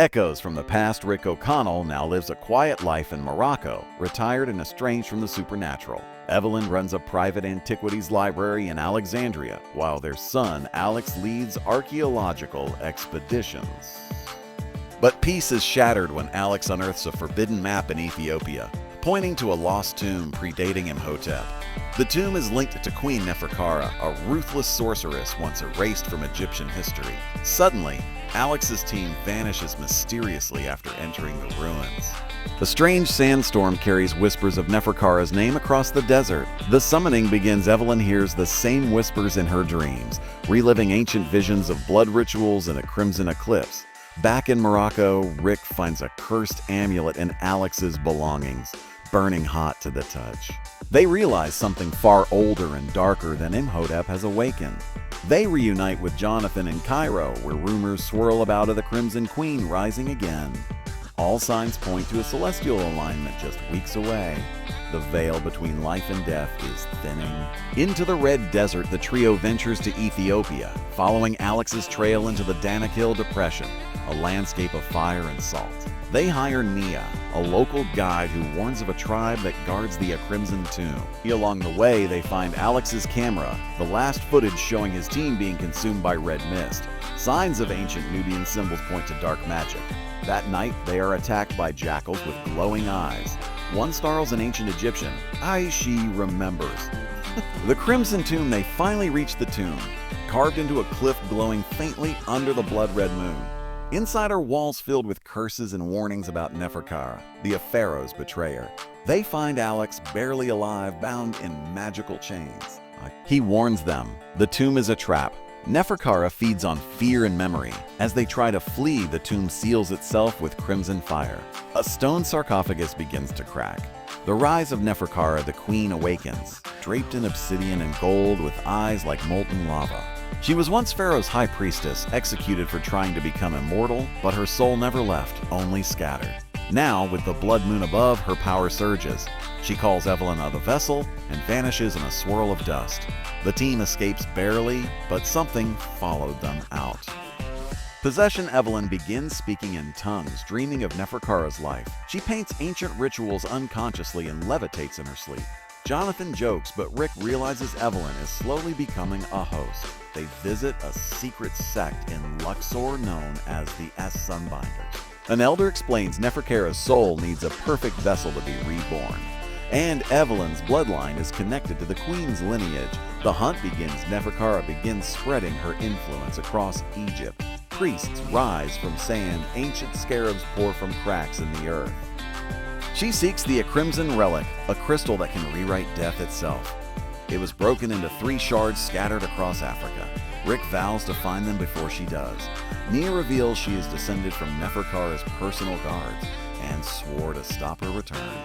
Echoes from the past. Rick O'Connell now lives a quiet life in Morocco, retired and estranged from the supernatural. Evelyn runs a private antiquities library in Alexandria, while their son Alex leads archaeological expeditions. But peace is shattered when Alex unearths a forbidden map in Ethiopia, pointing to a lost tomb predating Imhotep. The tomb is linked to Queen Neferkara, a ruthless sorceress once erased from Egyptian history. Suddenly, Alex's team vanishes mysteriously after entering the ruins. A strange sandstorm carries whispers of Neferkara's name across the desert. The summoning begins. Evelyn hears the same whispers in her dreams, reliving ancient visions of blood rituals and a crimson eclipse. Back in Morocco, Rick finds a cursed amulet in Alex's belongings, burning hot to the touch. They realize something far older and darker than Imhotep has awakened. They reunite with Jonathan in Cairo, where rumors swirl about the Crimson Queen rising again. All signs point to a celestial alignment just weeks away. The veil between life and death is thinning. Into the Red Desert, the trio ventures to Ethiopia, following Alex's trail into the Danakil Depression, a landscape of fire and salt. They hire Nia, a local guide who warns of a tribe that guards the Crimson Tomb. Along the way, they find Alex's camera, the last footage showing his team being consumed by red mist. Signs of ancient Nubian symbols point to dark magic. That night, they are attacked by jackals with glowing eyes. One snarls an ancient Egyptian, she remembers. The Crimson Tomb. They finally reach the tomb, carved into a cliff glowing faintly under the blood-red moon. Inside are walls filled with curses and warnings about Neferkara, the pharaoh's betrayer. They find Alex barely alive, bound in magical chains. He warns them, the tomb is a trap. Neferkara feeds on fear and memory. As they try to flee, the tomb seals itself with crimson fire. A stone sarcophagus begins to crack. The rise of Neferkara, the queen, awakens, draped in obsidian and gold with eyes like molten lava. She was once Pharaoh's high priestess, executed for trying to become immortal, but her soul never left, only scattered. Now, with the blood moon above, her power surges. She calls Evelyn out of the vessel and vanishes in a swirl of dust. The team escapes barely, but something followed them out. Possession. Evelyn begins speaking in tongues, dreaming of Neferkara's life. She paints ancient rituals unconsciously and levitates in her sleep. Jonathan jokes, but Rick realizes Evelyn is slowly becoming a host. They visit a secret sect in Luxor known as the Sunbinders. An elder explains Neferkara's soul needs a perfect vessel to be reborn. And Evelyn's bloodline is connected to the queen's lineage. The hunt begins. Neferkara begins spreading her influence across Egypt. Priests rise from sand, ancient scarabs pour from cracks in the earth. She seeks the crimson relic, a crystal that can rewrite death itself. It was broken into 3 shards scattered across Africa. Rick vows to find them before she does. Nia reveals she is descended from Neferkara's personal guards and swore to stop her return.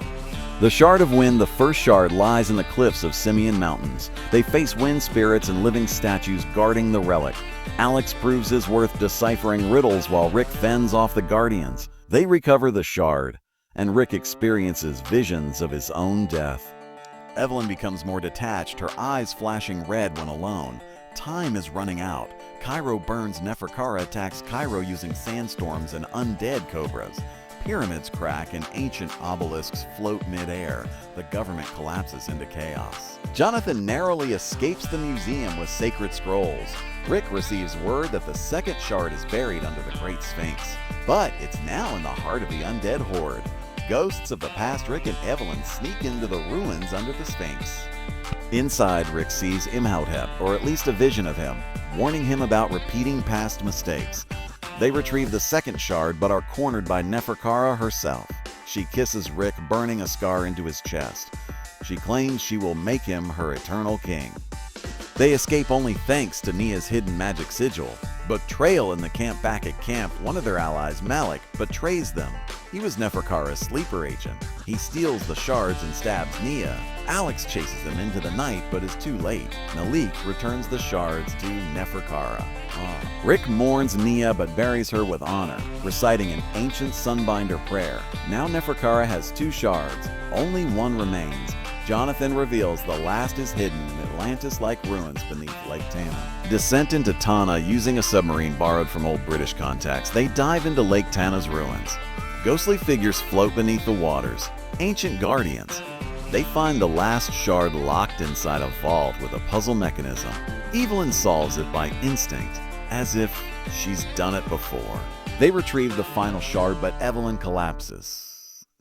The Shard of Wind. The first shard lies in the cliffs of Simeon Mountains. They face wind spirits and living statues guarding the relic. Alex proves his worth deciphering riddles while Rick fends off the guardians. They recover the shard, and Rick experiences visions of his own death. Evelyn becomes more detached, her eyes flashing red when alone. Time is running out. Cairo burns. Neferkara attacks Cairo using sandstorms and undead cobras. Pyramids crack and ancient obelisks float mid-air. The government collapses into chaos. Jonathan narrowly escapes the museum with sacred scrolls. Rick receives word that the second shard is buried under the Great Sphinx, but it's now in the heart of the undead horde. Ghosts of the past. Rick and Evelyn sneak into the ruins under the Sphinx. Inside, Rick sees Imhotep, or at least a vision of him, warning him about repeating past mistakes. They retrieve the second shard, but are cornered by Neferkara herself. She kisses Rick, burning a scar into his chest. She claims she will make him her eternal king. They escape only thanks to Nia's hidden magic sigil. Betrayal. In the camp. Back at camp, one of their allies, Malik, betrays them. He was Neferkara's sleeper agent. He steals the shards and stabs Nia. Alex chases him into the night, but is too late. Malik returns the shards to Neferkara. Rick mourns Nia but buries her with honor, reciting an ancient Sunbinder prayer. Now Neferkara has 2 shards. Only one remains. Jonathan reveals the last is hidden. It Atlantis-like ruins beneath Lake Tana. Descent into Tana using a submarine borrowed from old British contacts, they dive into Lake Tana's ruins. Ghostly figures float beneath the waters, ancient guardians. They find the last shard locked inside a vault with a puzzle mechanism. Evelyn solves it by instinct, as if she's done it before. They retrieve the final shard, but Evelyn collapses.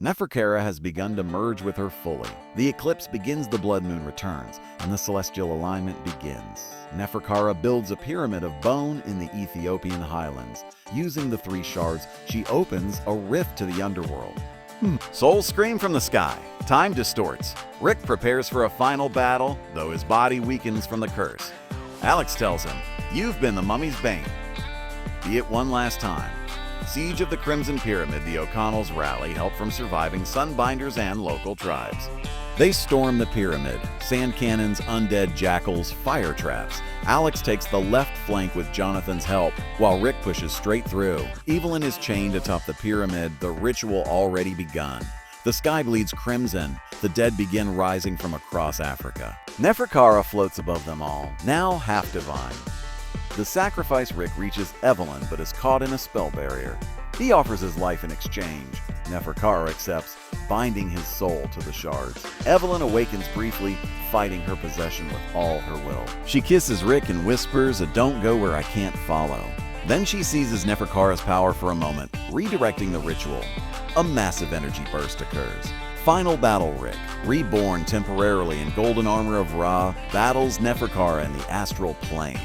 Neferkara has begun to merge with her fully. The eclipse begins, the blood moon returns, and the celestial alignment begins. Neferkara builds a pyramid of bone in the Ethiopian highlands. Using the 3 shards, she opens a rift to the underworld. Souls scream from the sky. Time distorts. Rick prepares for a final battle, though his body weakens from the curse. Alex tells him, "You've been the mummy's bane. Be it one last time." Siege of the Crimson Pyramid, the O'Connells rally help from surviving Sunbinders and local tribes. They storm the pyramid, sand cannons, undead jackals, fire traps. Alex takes the left flank with Jonathan's help, while Rick pushes straight through. Evelyn is chained atop the pyramid, the ritual already begun. The sky bleeds crimson, the dead begin rising from across Africa. Neferkara floats above them all, now half divine. The sacrifice Rick reaches Evelyn, but is caught in a spell barrier. He offers his life in exchange. Neferkara accepts, binding his soul to the shards. Evelyn awakens briefly, fighting her possession with all her will. She kisses Rick and whispers, "Don't go where I can't follow." Then she seizes Neferkara's power for a moment, redirecting the ritual. A massive energy burst occurs. Final battle Rick, reborn temporarily in golden armor of Ra, battles Neferkara in the astral plane.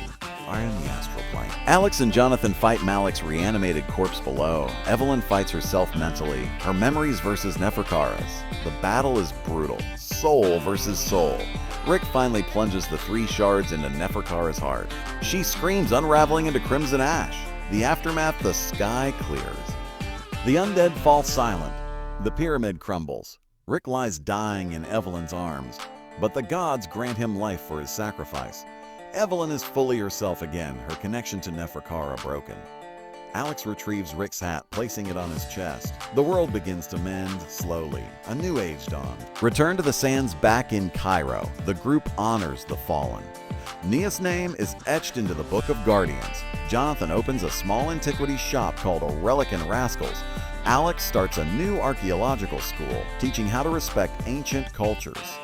Alex and Jonathan fight Malik's reanimated corpse below. Evelyn fights herself mentally, her memories versus Neferkara's. The battle is brutal, soul versus soul. Rick finally plunges the 3 shards into Neferkara's heart. She screams, unraveling into crimson ash. The aftermath, the sky clears. The undead fall silent. The pyramid crumbles. Rick lies dying in Evelyn's arms, but the gods grant him life for his sacrifice. Evelyn is fully herself again, her connection to Neferkara broken. Alex retrieves Rick's hat, placing it on his chest. The world begins to mend slowly. A new age dawned. Return to the sands back in Cairo. The group honors the fallen. Nia's name is etched into the Book of Guardians. Jonathan opens a small antiquity shop called A Relic and Rascals. Alex starts a new archaeological school, teaching how to respect ancient cultures.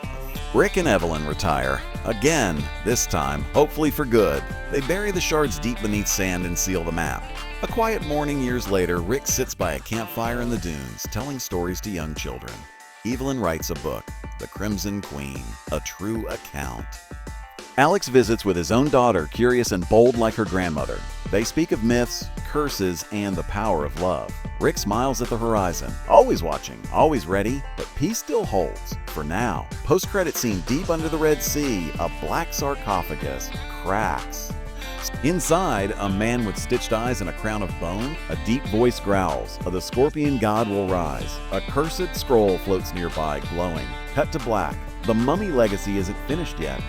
Rick and Evelyn retire, again, this time, hopefully for good. They bury the shards deep beneath sand and seal the map. A quiet morning years later, Rick sits by a campfire in the dunes, telling stories to young children. Evelyn writes a book, The Crimson Queen, a true account. Alex visits with his own daughter, curious and bold like her grandmother. They speak of myths, curses, and the power of love. Rick smiles at the horizon, always watching, always ready, but peace still holds, for now. Post-credit scene deep under the Red Sea, a black sarcophagus cracks. Inside, a man with stitched eyes and a crown of bone, a deep voice growls, the scorpion god will rise. A cursed scroll floats nearby, glowing. Cut to black. The mummy legacy isn't finished yet.